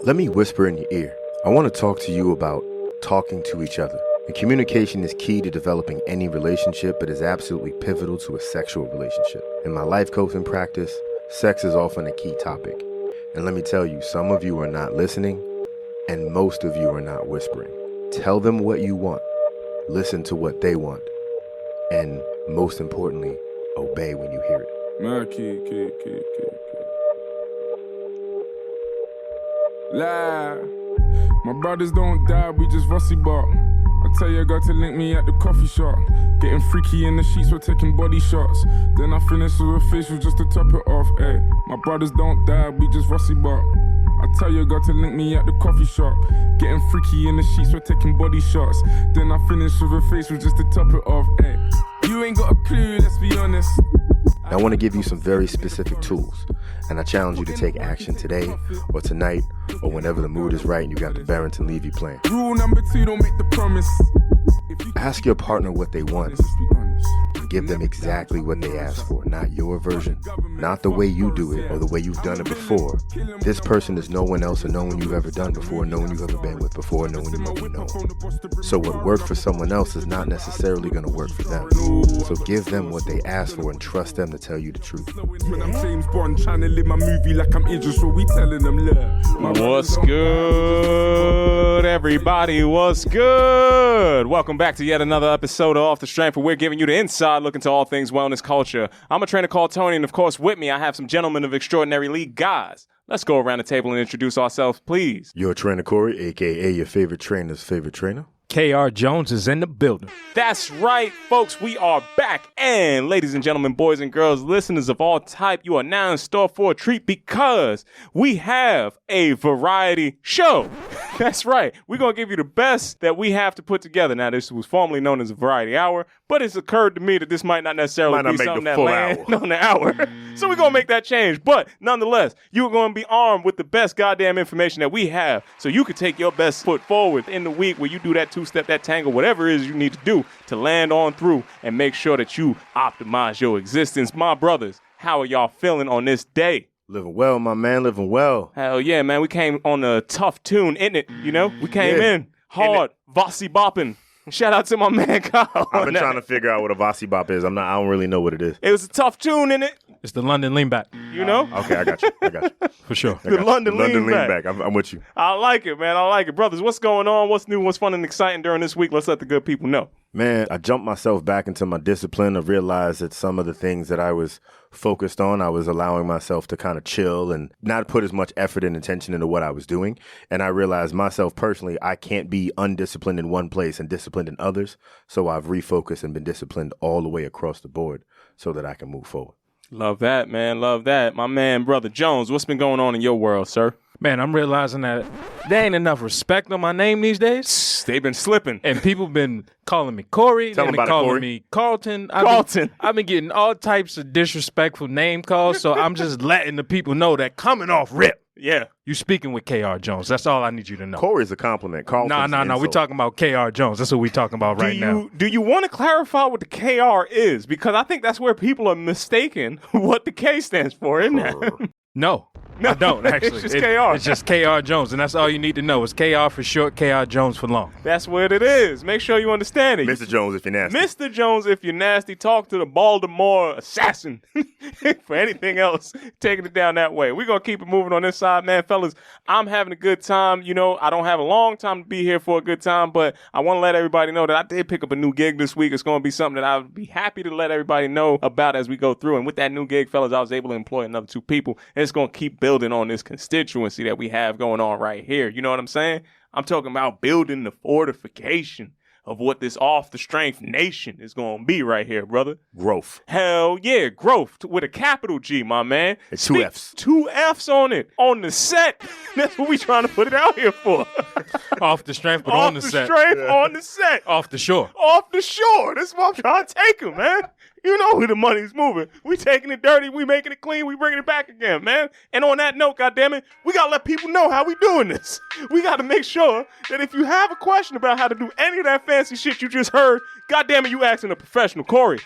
Let me whisper in your ear. I want to talk to you about talking to each other. And communication is key to developing any relationship, but is absolutely pivotal to a sexual relationship. In my life coaching practice, sex is often a key topic. And let me tell you, some of you are not listening, and most of you are not whispering. Tell them what you want. Listen to what they want. And most importantly, obey when you hear it. Lie. My brothers don't die, we just rusty bark. I tell your girl to link me at the coffee shop. Getting freaky in the sheets, we're taking body shots. Then I finish with a facial just to top it off. Ay. My brothers don't die, we just rusty bark. I tell your girl to link me at the coffee shop. Getting freaky in the sheets, we're taking body shots. Then I finish with a facial just to top it off. Ay. You ain't got a clue, let's be honest. I want to give you some very specific tools, and I challenge you to take action today or tonight or whenever the mood is right and you got the Barrington Levy plan. Rule number 2, don't make the promise. Ask your partner what they want. Give them exactly what they ask for, not your version, not the way you do it or the way you've done it before. This person is no one else or no one you've ever done before, no one you've ever been with before, no one you might be known. So what worked for someone else is not necessarily going to work for them. So give them what they ask for and trust them to tell you the truth. When I'm James Bond trying to live my movie like I'm Idris, what we telling them, look. What's good, everybody? What's good? Welcome back to yet another episode of Off the Strength, where we're giving you the inside look into all things wellness culture. I'm a trainer called Tony, and of course, with me, I have some gentlemen of extraordinary league guys. Let's go around the table and introduce ourselves, please. Your trainer Corey, aka your favorite trainer's favorite trainer. K.R. Jones is in the building. That's right, folks. We are back. And ladies and gentlemen, boys and girls, listeners of all type, you are now in store for a treat because we have a variety show. That's right. We're going to give you the best that we have to put together. Now, this was formerly known as a variety hour, but it's occurred to me that this might not necessarily be something that lands on the hour. So we're going to make that change. But nonetheless, you're going to be armed with the best goddamn information that we have so you can take your best foot forward in the week where you do that two-step, that tango, whatever it is you need to do to land on through and make sure that you optimize your existence. My brothers, how are y'all feeling on this day? Living well, my man, living well. Hell yeah, man. We came on a tough tune, isn't it? You know, we came in hard, Vossi bopping. Shout out to my man Kyle. I've been trying to figure out what a Vossi Bop is. I don't really know what it is. It was a tough tune, innit? It's the London lean back. You know? Okay, I got you. For sure. The London lean back. I'm with you. I like it, man. I like it. Brothers, what's going on? What's new? What's fun and exciting during this week? Let's let the good people know. Man, I jumped myself back into my discipline. I realized that some of the things that I was focused on, I was allowing myself to kind of chill and not put as much effort and attention into what I was doing. And I realized myself personally, I can't be undisciplined in one place and disciplined in others. So I've refocused and been disciplined all the way across the board so that I can move forward. Love that, man. Love that. My man, Brother Jones, what's been going on in your world, sir? Man, I'm realizing that there ain't enough respect on my name these days. They've been slipping. And people been calling me Corey. Tell They've them been about it, calling Corey. me Carlton. Carlton. I've been getting all types of disrespectful name calls, so I'm just letting the people know that coming off rip, Yeah. you speaking with K.R. Jones. That's all I need you to know. Corey's a compliment. Carlton's an No. We're insult. talking about K.R. Jones. That's what we're talking about right now. Do you want to clarify what the KR is? Because I think that's where people are mistaken what the K stands for, isn't it? No, I don't actually. It's just KR. It's just K.R. Jones, and that's all you need to know. It's K.R. for short, K.R. Jones for long. That's what it is. Make sure you understand it. Mr. Jones, if you're nasty. Mr. Jones, if you're nasty, talk to the Baltimore assassin. For anything else, taking it down that way. We're going to keep it moving on this side, man. Fellas, I'm having a good time. You know, I don't have a long time to be here for a good time, but I want to let everybody know that I did pick up a new gig this week. It's going to be something that I would be happy to let everybody know about as we go through. And with that new gig, fellas, I was able to employ another 2 people. And it's going to keep building on this constituency that we have going on right here. You know what I'm saying? I'm talking about building the fortification of what this Off the Strength nation is going to be right here, brother. Growth. Hell yeah, growth with a capital G, my man. It's 2 Fs. 2 Fs on it, on the set. That's what we trying to put it out here for. Off the strength, but Off on the the set. strength, on the set. Off the shore. Off the shore. That's what I'm trying to take him, man. You know where the money's moving. We taking it dirty, we making it clean, we bringing it back again, man. And on that note, goddammit, we got to let people know how we doing this. We got to make sure that if you have a question about how to do any of that fancy shit you just heard, goddammit, you asking a professional. Corey.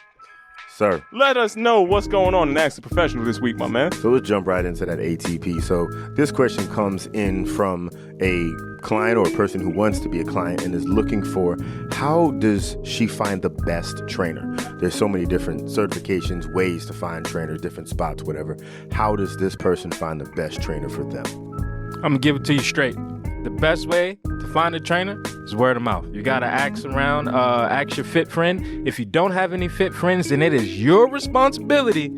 sir. Let us know what's going on in Ask the Professional this week, my man. So let's jump right into that ATP. So this question comes in from a client or a person who wants to be a client and is looking for, how does she find the best trainer? There's so many different certifications, ways to find trainers, different spots, whatever. How does this person find the best trainer for them? I'm gonna give it to you straight. The best way to find a trainer is word of mouth. You gotta ask around, ask your fit friend. If you don't have any fit friends, then it is your responsibility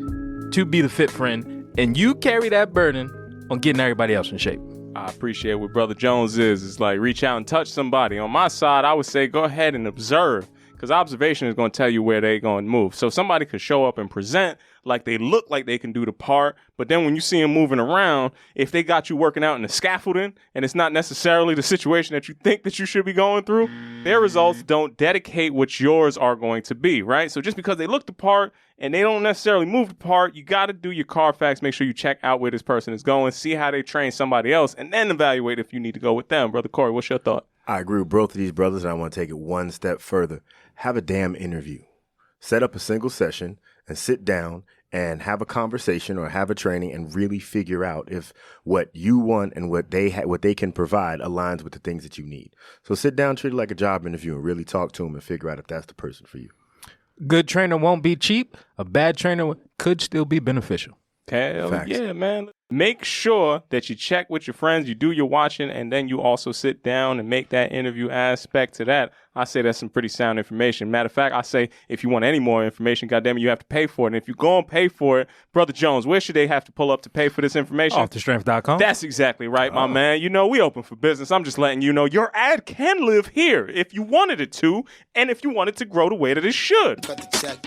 to be the fit friend, and you carry that burden on getting everybody else in shape. I appreciate what Brother Jones is. It's like reach out and touch somebody. On my side, I would say go ahead and observe, because observation is going to tell you where they're going to move. So somebody could show up and present like they look like they can do the part, but then when you see them moving around, if they got you working out in the scaffolding and it's not necessarily the situation that you think that you should be going through, their results don't dedicate what yours are going to be, right? So just because they look the part and they don't necessarily move the part, you got to do your Carfax, make sure you check out where this person is going, see how they train somebody else, and then evaluate if you need to go with them. Brother Corey, what's your thought? I agree with both of these brothers, and I want to take it one step further. Have a damn interview. Set up a single session and sit down and have a conversation or have a training and really figure out if what you want and what they can provide aligns with the things that you need. So sit down, treat it like a job interview, and really talk to them and figure out if that's the person for you. Good trainer won't be cheap. A bad trainer could still be beneficial. Hell Facts. yeah, man. Make sure that you check with your friends, you do your watching, and then you also sit down and make that interview aspect to that. I say that's some pretty sound information. Matter of fact, I say if you want any more information, goddamn it, you have to pay for it. And if you go and pay for it, Brother Jones, where should they have to pull up to pay for this information? OffTheStrength.com. That's exactly right, my man. You know, we open for business. I'm just letting you know your ad can live here if you wanted it to, and if you want it to grow the way that it should.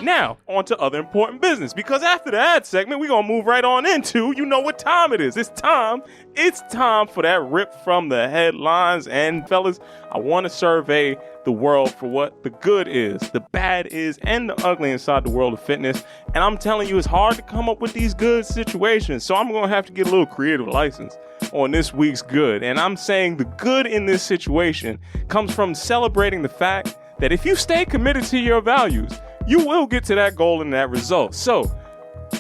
Now, on to other important business, because after the ad segment, we're going to move right on into, you know what time it is. It's time for that rip from the headlines. And fellas, I want to survey the world for what the good is, the bad is, and the ugly inside the world of fitness. And I'm telling you, it's hard to come up with these good situations. So I'm going to have to get a little creative license on this week's good. And I'm saying the good in this situation comes from celebrating the fact that if you stay committed to your values, you will get to that goal and that result. So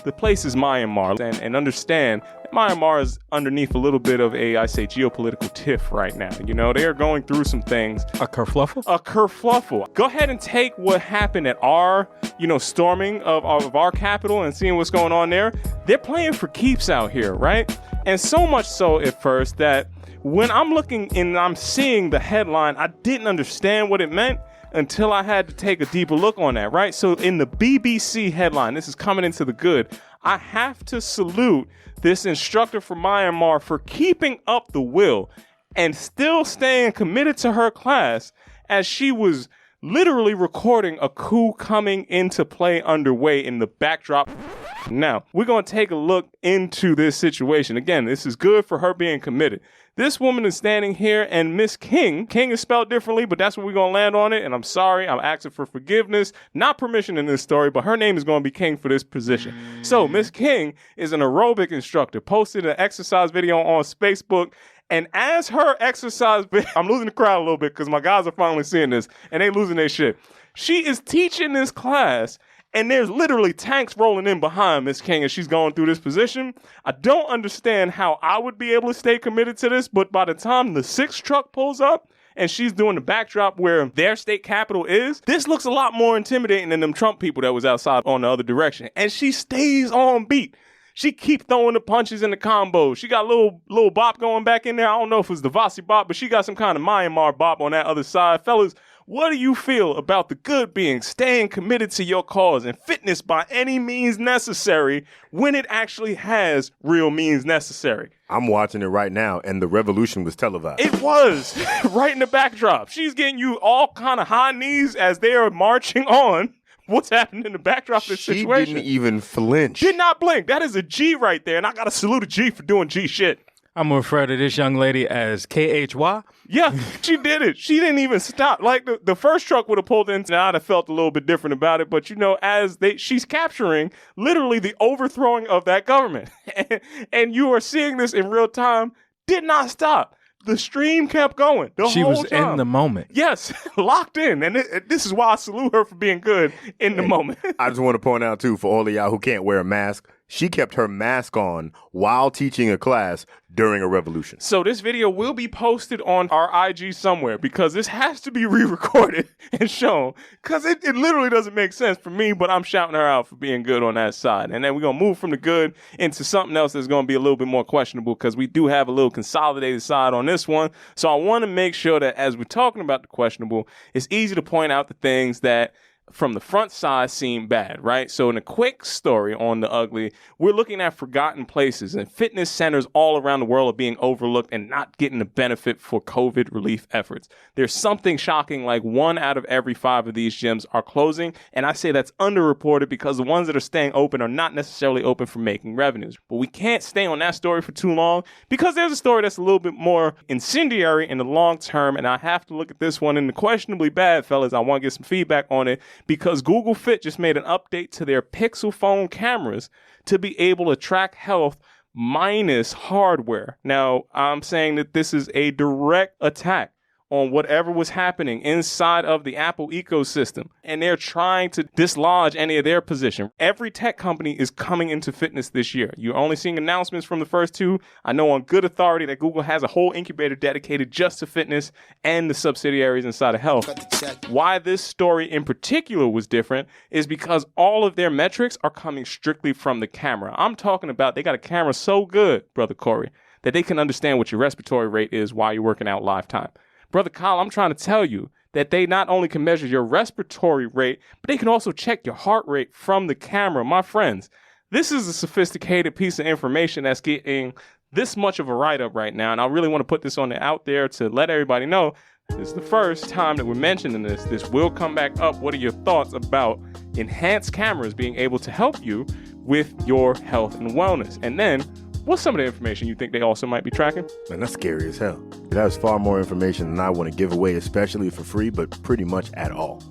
the place is Myanmar, and understand that Myanmar is underneath a little bit of a, I say, geopolitical tiff right now. You know, they are going through some things. A kerfluffle? A kerfluffle. Go ahead and take what happened at our, storming of our capital and seeing what's going on there. They're playing for keeps out here, right? And so much so at first that when I'm looking and I'm seeing the headline, I didn't understand what it meant until I had to take a deeper look on that, right? So in the BBC headline, this is coming into the good, I have to salute this instructor from Myanmar for keeping up the will and still staying committed to her class as she was literally recording a coup coming into play underway in the backdrop. Now, we're going to take a look into this situation. Again, this is good for her being committed. This woman is standing here, and Miss King is spelled differently, but that's where we're going to land on it. And I'm sorry, I'm asking for forgiveness, not permission in this story, but her name is going to be King for this position. So Miss King is an aerobic instructor, posted an exercise video on Facebook. And as her exercise, I'm losing the crowd a little bit because my guys are finally seeing this and they losing their shit. She is teaching this class, and there's literally tanks rolling in behind Miss King as she's going through this position. I don't understand how I would be able to stay committed to this, but by the time the 6 truck pulls up and she's doing the backdrop where their state capital is, this looks a lot more intimidating than them Trump people that was outside on the other direction. And she stays on beat. She keep throwing the punches and the combos. She got a little bop going back in there. I don't know if it's the Vasi bop, but she got some kind of Myanmar bop on that other side. Fellas, what do you feel about the good being staying committed to your cause and fitness by any means necessary when it actually has real means necessary? I'm watching it right now, and the revolution was televised. It was right in the backdrop. She's getting you all kind of high knees as they are marching on. What's happening in the backdrop of this situation? She didn't even flinch. Did not blink. That is a G right there, and I got to salute a G for doing G shit. I'm going to refer to this young lady as KHY. Yeah, she did it. She didn't even stop. Like, the first truck would have pulled in, and I'd have felt a little bit different about it. But, she's capturing literally the overthrowing of that government. And you are seeing this in real time. Did not stop. the stream kept going. She whole was time. in the moment. Yes, locked in. And this is why I salute her for being good in the moment. I just want to point out, too, for all of y'all who can't wear a mask, she kept her mask on while teaching a class during a revolution. So this video will be posted on our IG somewhere because this has to be re-recorded and shown because it literally doesn't make sense for me, but I'm shouting her out for being good on that side. And then we're going to move from the good into something else that's going to be a little bit more questionable because we do have a little consolidated side on this one. So I want to make sure that as we're talking about the questionable, it's easy to point out the things that from the front side seem bad, right? So in a quick story on the ugly, we're looking at forgotten places and fitness centers all around the world are being overlooked and not getting the benefit for COVID relief efforts. There's something shocking like 1 out of every 5 of these gyms are closing. And I say that's underreported because the ones that are staying open are not necessarily open for making revenues. But we can't stay on that story for too long because there's a story that's a little bit more incendiary in the long term. And I have to look at this one in the questionably bad, fellas. I want to get some feedback on it. Because Google Fit just made an update to their Pixel phone cameras to be able to track health minus hardware. Now, I'm saying that this is a direct attack on whatever was happening inside of the Apple ecosystem. And they're trying to dislodge any of their position. Every tech company is coming into fitness this year. You're only seeing announcements from the first two. I know on good authority that Google has a whole incubator dedicated just to fitness and the subsidiaries inside of health. Why this story in particular was different is because all of their metrics are coming strictly from the camera. I'm talking about they got a camera so good, Brother Corey, that they can understand what your respiratory rate is while you're working out live time. Brother Kyle, I'm trying to tell you that they not only can measure your respiratory rate, but they can also check your heart rate from the camera. My friends, this is a sophisticated piece of information that's getting this much of a write-up right now. And I really want to put this on out there to let everybody know this is the first time that we're mentioning this. This will come back up. What are your thoughts about enhanced cameras being able to help you with your health and wellness? And then what's some of the information you think they also might be tracking? Man, that's scary as hell. It has far more information than I want to give away, especially for free, but pretty much at all.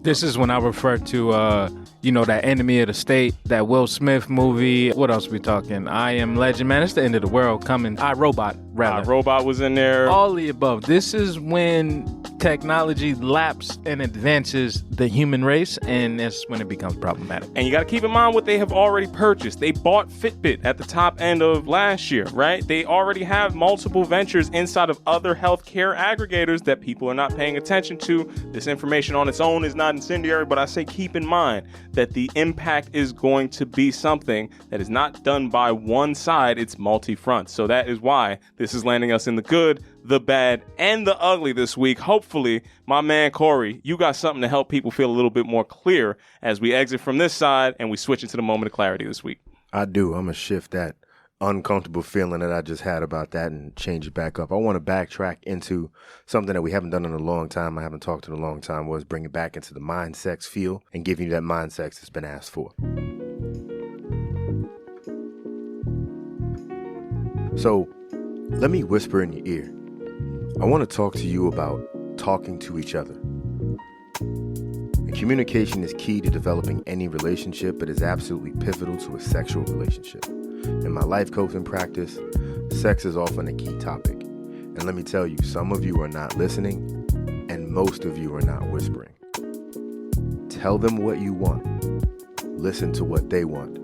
This is when I refer to, that Enemy of the State, that Will Smith movie. What else we talking? I Am Legend, man. It's the end of the world coming. iRobot, rather. iRobot was in there. All the above. This is when technology laps and advances the human race, and that's when it becomes problematic. And you got to keep in mind what they have already purchased. They bought Fitbit at the top end of last year, right? They already have multiple ventures inside of other healthcare aggregators that people are not paying attention to. This information on its own is not incendiary, but I say keep in mind that the impact is going to be something that is not done by one side, it's multi-front. So that is why this is landing us in the good, the bad, and the ugly this week. Hopefully, my man Corey, you got something to help people feel a little bit more clear as we exit from this side and we switch into the moment of clarity this week. I do. I'm going to shift that uncomfortable feeling that I just had about that and change it back up. I want to backtrack into something that we haven't done in a long time. I haven't talked in a long time, was bring it back into the mind sex feel and give you that mind sex that's been asked for. So let me whisper in your ear. I want to talk to you about talking to each other. And communication is key to developing any relationship, but is absolutely pivotal to a sexual relationship. In my life coaching practice, sex is often a key topic. And let me tell you, some of you are not listening, and most of you are not whispering. Tell them what you want. Listen to what they want.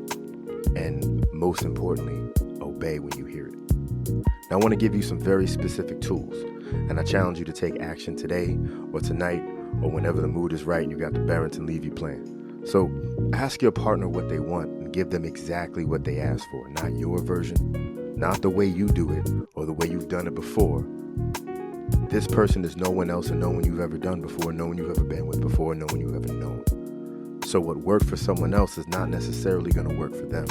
And most importantly, obey when you hear it. Now, I want to give you some very specific tools, and I challenge you to take action today or tonight or whenever the mood is right and you got the Barrington Levy plan. So ask your partner what they want and give them exactly what they ask for, not your version, not the way you do it or the way you've done it before. This person is no one else and no one you've ever done before, no one you've ever been with before, no one you've ever known. So what worked for someone else is not necessarily going to work for them.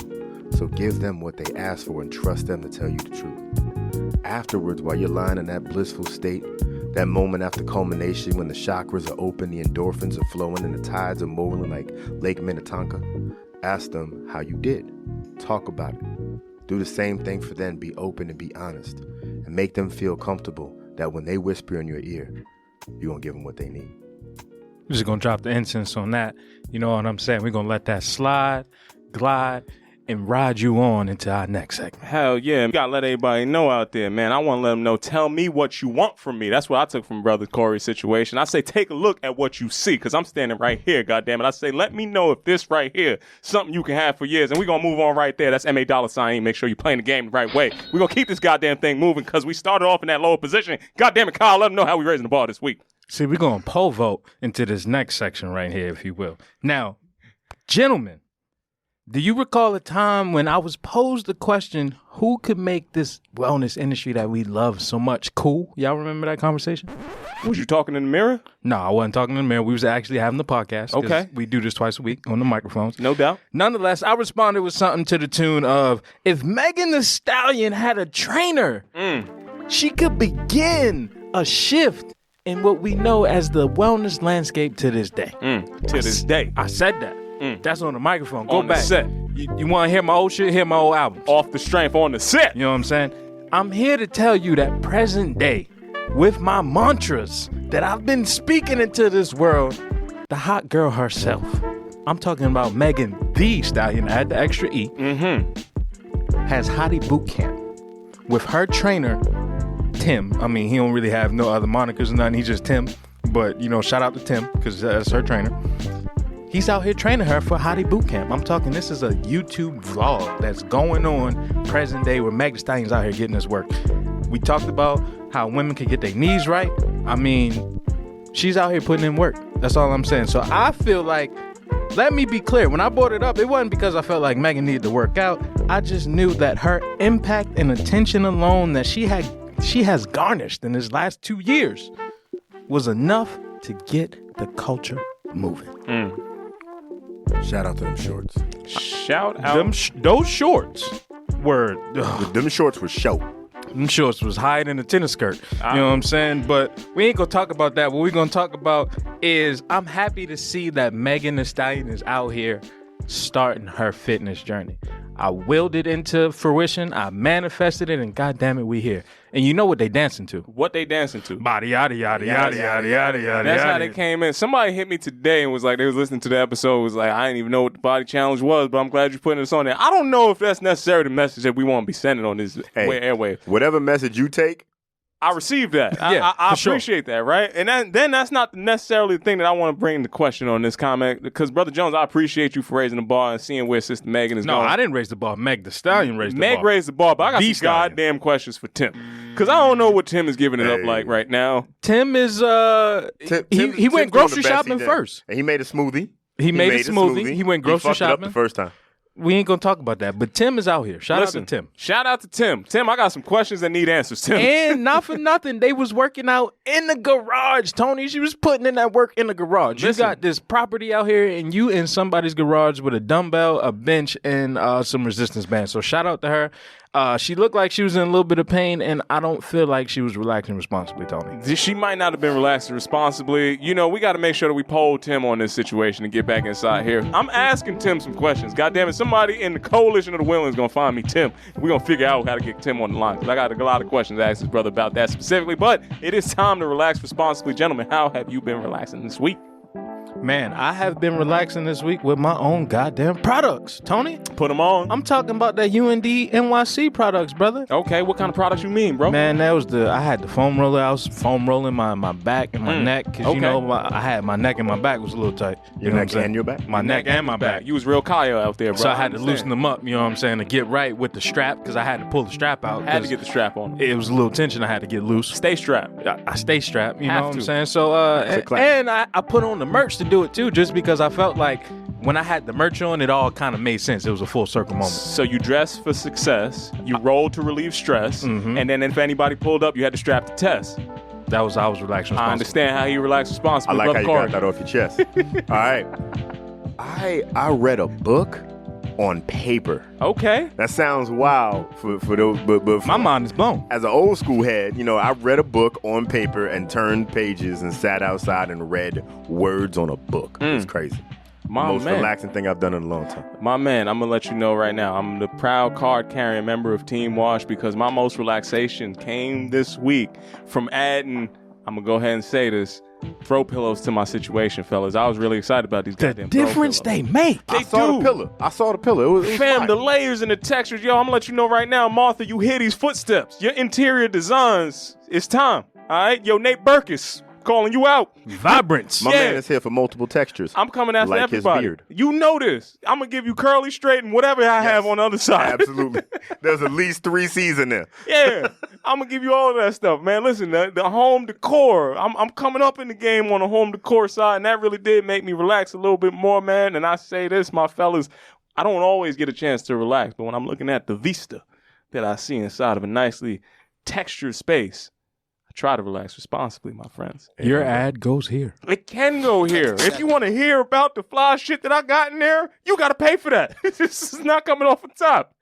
So give them what they ask for and trust them to tell you the truth. Afterwards, while you're lying in that blissful state, that moment after culmination when the chakras are open, the endorphins are flowing, and the tides are rolling like Lake Minnetonka, ask them how you did. Talk about it. Do the same thing for them. Be open and be honest. And make them feel comfortable that when they whisper in your ear, you're going to give them what they need. We're just going to drop the incense on that. You know what I'm saying? We're going to let that slide, glide, and ride you on into our next segment. Hell yeah. You gotta let everybody know out there, man. I want to let them know, tell me what you want from me. That's what I took from Brother Corey's situation. I say, take a look at what you see, because I'm standing right here, goddammit. I say, let me know if this right here, something you can have for years. And we're going to move on right there. That's MA $. Make sure you're playing the game the right way. We're going to keep this goddamn thing moving, because we started off in that lower position. Goddamn it, Kyle, let them know how we raising the bar this week. See, we're going to pole vote into this next section right here, if you will. Now, gentlemen, do you recall a time when I was posed the question, who could make this wellness industry that we love so much cool? Y'all remember that conversation? Was you talking in the mirror? No, I wasn't talking in the mirror. We was actually having the podcast. Okay. We do this twice a week on the microphones. No doubt. Nonetheless, I responded with something to the tune of, if Megan Thee Stallion had a trainer, she could begin a shift in what we know as the wellness landscape to this day. To this day. I said that. That's on the microphone. Go On the back. set. You want to hear my old shit? Hear my old albums. Off the strength on the set. You know what I'm saying? I'm here to tell you that present day, with my mantras that I've been speaking into this world, the hot girl herself. I'm talking about Megan Thee Stallion, add the extra E, has Hottie Boot Camp with her trainer, Tim. I mean, he don't really have no other monikers or nothing. He's just Tim. But, you know, shout out to Tim, because that's her trainer. He's out here training her for Hottie Boot Camp. I'm talking, this is a YouTube vlog that's going on present day where Meg Thee Stallion's out here getting this work. We talked about how women can get their knees right. I mean, she's out here putting in work. That's all I'm saying. So I feel like, let me be clear, when I brought it up, it wasn't because I felt like Megan needed to work out. I just knew that her impact and attention alone that she has garnished in this last 2 years was enough to get the culture moving. Shout out to them shorts. Shout out. Those shorts were... Them shorts were show. Them shorts was higher than a tennis skirt. You know what I'm saying? But we ain't gonna talk about that. What we're gonna talk about is, I'm happy to see that Megan Thee Stallion is out here starting her fitness journey. I willed it into fruition. I manifested it, and goddamn it, we here. And you know what they dancing to? What they dancing to? Body yada yada yada yada yada yada. That's how they came in. Somebody hit me today and was like, they was listening to the episode, was like, I didn't even know what the body challenge was, but I'm glad you're putting this on there. I don't know if that's necessarily the message that we want to be sending on this airwave. Whatever message you take, I received that. Yeah, I for sure. appreciate that, right? And then that's not necessarily the thing that I want to bring into question on this comment, because Brother Jones, I appreciate you for raising the bar and seeing where Sister Megan is going. No, I didn't raise the bar. Meg Thee Stallion raised the bar. Meg raised the bar, but I got The some Stallion. goddamn questions for Tim, because I don't know what Tim is giving it up like right now. Tim is he went grocery shopping first. And he made a smoothie. He made a smoothie. He went grocery fucked it up shopping the first time. We ain't gonna talk about that, but Tim is out here. Shout out to Tim. Shout out to Tim. Tim, I got some questions that need answers, Tim. And not for nothing, they was working out in the garage, Tony. She was putting in that work in the garage. Listen. You got this property out here, and you in somebody's garage with a dumbbell, a bench, and some resistance bands. So shout out to her. She looked like she was in a little bit of pain, and I don't feel like she was relaxing responsibly, Tony. She might not have been relaxing responsibly. You know, we got to make sure that we poll Tim on this situation and get back inside here. I'm asking Tim some questions. God damn it, somebody in the coalition of the willing is going to find me Tim. We're going to figure out how to get Tim on the line, because I got a lot of questions to ask his brother about that specifically. But it is time to relax responsibly. Gentlemen, how have you been relaxing this week? Man, I have been relaxing this week with my own goddamn products, Tony. Put them on. I'm talking about that UND NYC products, brother. Okay, what kind of products you mean, bro? Man, that was I had the foam roller. I was foam rolling my back and my neck, because you know I had my neck and my back was a little tight. Your neck and your back? My neck and my back. You was real Kyle out there, bro. So I had to loosen them up, you know what I'm saying, to get right with the strap, because I had to pull the strap out. Had to get the strap on. It was a little tension I had to get loose. Stay strapped. I stay strapped, you Have know what to. I'm saying? So, and I put on the merch to do it too, just because I felt like when I had the merch on, it all kind of made sense. It was a full circle moment. So you dressed for success, you rolled to relieve stress, and then if anybody pulled up, you had to strap the test. I was relaxing. I understand how you relax I responsibly. like how Brother you Corey. got that off your chest. All right. I read a book on paper. Okay. That sounds wild for those, but My mind is blown. as an old school head, you know, I read a book on paper and turned pages and sat outside and read words on a book. It's crazy. My Most man. relaxing thing I've done in a long time. My man, I'm going to let you know right now, I'm the proud card-carrying member of Team Wash, because my most relaxation came this week from adding, I'm going to go ahead and say this, throw pillows to my situation, fellas. I was really excited about these The goddamn throw difference pillows. they make. They I saw do. the pillow. I saw the pillow. It was Fam, fire. the layers and the textures. Yo, I'm gonna let you know right now, Martha, you hear these footsteps. Your interior designs. It's time. All right? Yo, Nate Burkus, calling you out. Vibrance. My Yeah. man is here for multiple textures. I'm coming after Like his everybody. beard. You know this. I'm gonna give you curly, straight, and whatever I have on the other side. Absolutely. There's at least 3 C's in there. Yeah, I'm gonna give you all of that stuff, man. Listen, the home decor. I'm coming up in the game on the home decor side, and that really did make me relax a little bit more, man. And I say this, my fellas, I don't always get a chance to relax, but when I'm looking at the vista that I see inside of a nicely textured space, I try to relax responsibly, my friends. Your ad goes here. It can go here. If you want to hear about the fly shit that I got in there, you got to pay for that. This is not coming off the top.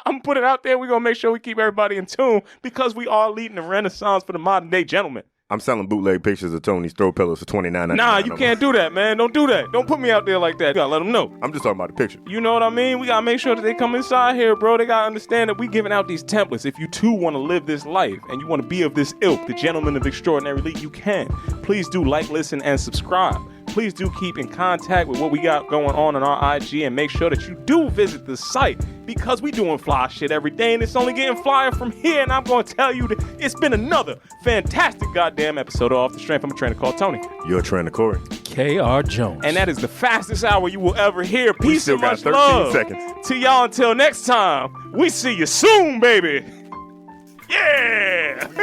I'm putting it out there. We're going to make sure we keep everybody in tune because we are leading the renaissance for the modern day gentleman. I'm selling bootleg pictures of Tony's throw pillows for $29.99. Nah, you can't do that, man. Don't do that. Don't put me out there like that. You got to let them know. I'm just talking about the picture. You know what I mean? We got to make sure that they come inside here, bro. They got to understand that we giving out these templates. If you too want to live this life and you want to be of this ilk, the gentleman of extraordinary league, you can. Please do like, listen, and subscribe. Please do keep in contact with what we got going on our IG and make sure that you do visit the site because we doing fly shit every day and it's only getting flyer from here. And I'm going to tell you that it's been another fantastic goddamn episode of Off the Strength. I'm a trainer called Tony. You're a trainer, Corey. K.R. Jones. And that is the fastest hour you will ever hear. Peace still and got much 13 love. seconds. To y'all until next time. We see you soon, baby. Yeah. Look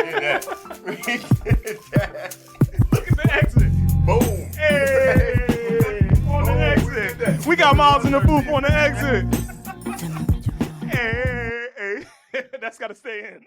at the exit. Boom. Hey. On the exit. We got Miles in the booth on the exit. Hey. That's got to stay in.